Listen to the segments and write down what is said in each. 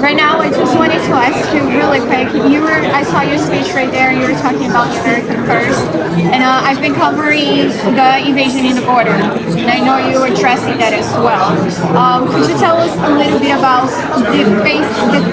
Right now, I just wanted to ask you really quick. I saw your speech right there. You were talking about the American first, and I've been covering the invasion in the border, and I know you were addressing that as well. Could you tell us a little bit about the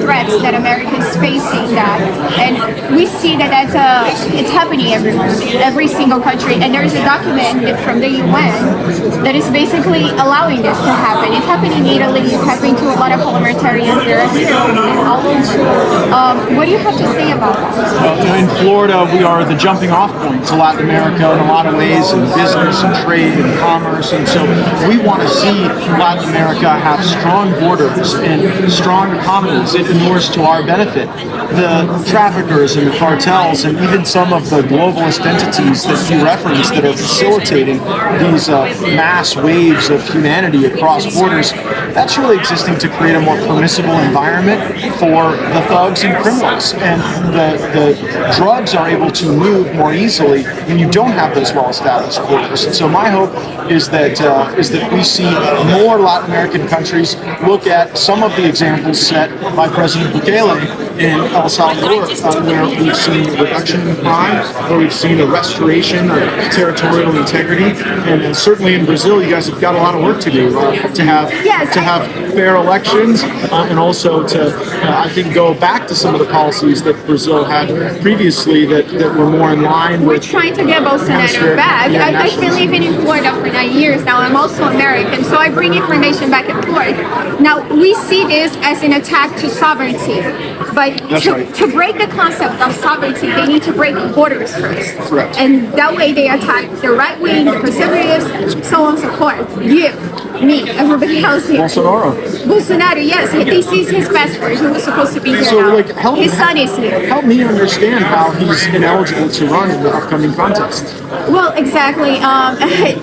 threats that Americans facing that? And we see that it's happening everywhere, every single country, and there's a document from the UN that is basically allowing this to happen. It's happening in Italy. It's happening to a lot of parliamentarians. They're all over. What do you have to say about that? In Florida, we are the jumping off point to Latin America in a lot of ways, in business and trade and commerce, and so we want to see Latin America have strong borders and strong economies. It inures to our benefit. The traffickers and the cartels and even some of the globalist entities that you referenced that are facilitating these mass waves of humanity across borders, that's really existing to create a more permissible environment for the thugs and criminals. And the drugs are able to move more easily when you don't have those well-established borders. And so my hope is that we see more Latin American countries look at some of the examples set by President Bukele in El Salvador, where we've seen a reduction in crime, where we've seen a restoration of territorial integrity, and certainly in Brazil, you guys have got a lot of work to do to have fair elections, and also to I think go back to some of the policies that Brazil had previously that were more in line with. We're trying to get Bolsonaro back. I've been living in Florida for 9 years now. I'm also American, so I bring information back and forth. Now we see this as an attack to sovereignty. But to break the concept of sovereignty, they need to break borders first. Correct. And that way they attack the right wing, the conservatives, so on and so forth. You, me, everybody else here. Bolsonaro, yes. This is his passport. He was supposed to be here now. His son is here. Help me understand how he's ineligible to run in the upcoming contest. Well, exactly.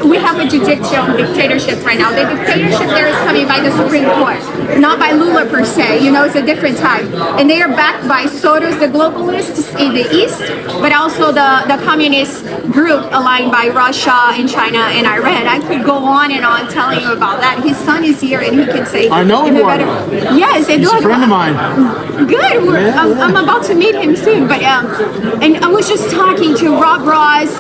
We have a judicial dictatorship right now. The dictatorship there is coming by the Supreme Court, not by Lula per se. You know, it's a different type. And they are backed by Soros, the globalists in the East, but also the communist group aligned by Russia and China and Iran. I could go on and on telling you about that. His son is here and he can say I know him better. Yes, he's a friend of mine. Good. I'm about to meet him soon. But and I was just talking to Rob Ross,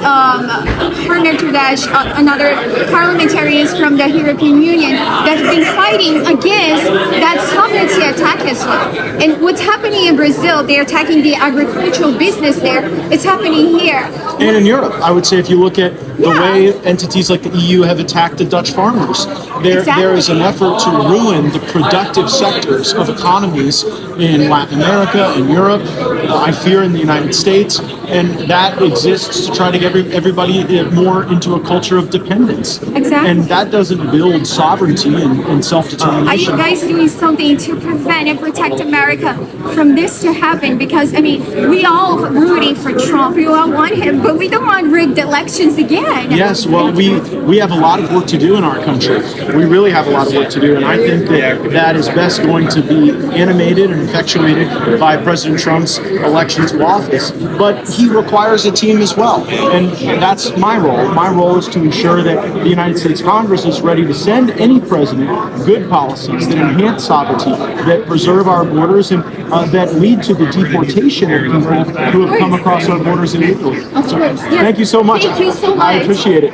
Herman Tudash, another parliamentarians from the European Union that's been fighting against that sovereignty attack as well. And what's happening in Brazil, they're attacking the agricultural business there. It's happening here. And in Europe, I would say if you look at the way entities like the EU have attacked the Dutch farmers, there is an effort to ruin the productive sectors of economies in Latin America, in Europe, I fear in the United States, and that exists to try to get everybody more into a culture of dependence. Exactly. And that doesn't build sovereignty and self-determination. Are you guys doing something to prevent and protect America from this to happen? Because, I mean, we all rooting for Trump. We all want him, but we don't want rigged elections again. Yes, well, we have a lot of work to do in our country. We really have a lot of work to do, and I think that is best going to be animated and effectuated by President Trump's election to office. But he requires a team as well, and that's my role. My role is to ensure that the United States Congress is ready to send any president good policies that enhance sovereignty, that preserve our borders, and that lead to the deportation of people who have come across our borders illegally. Of course. Yes. Thank you so much. Thank you so much. I appreciate it.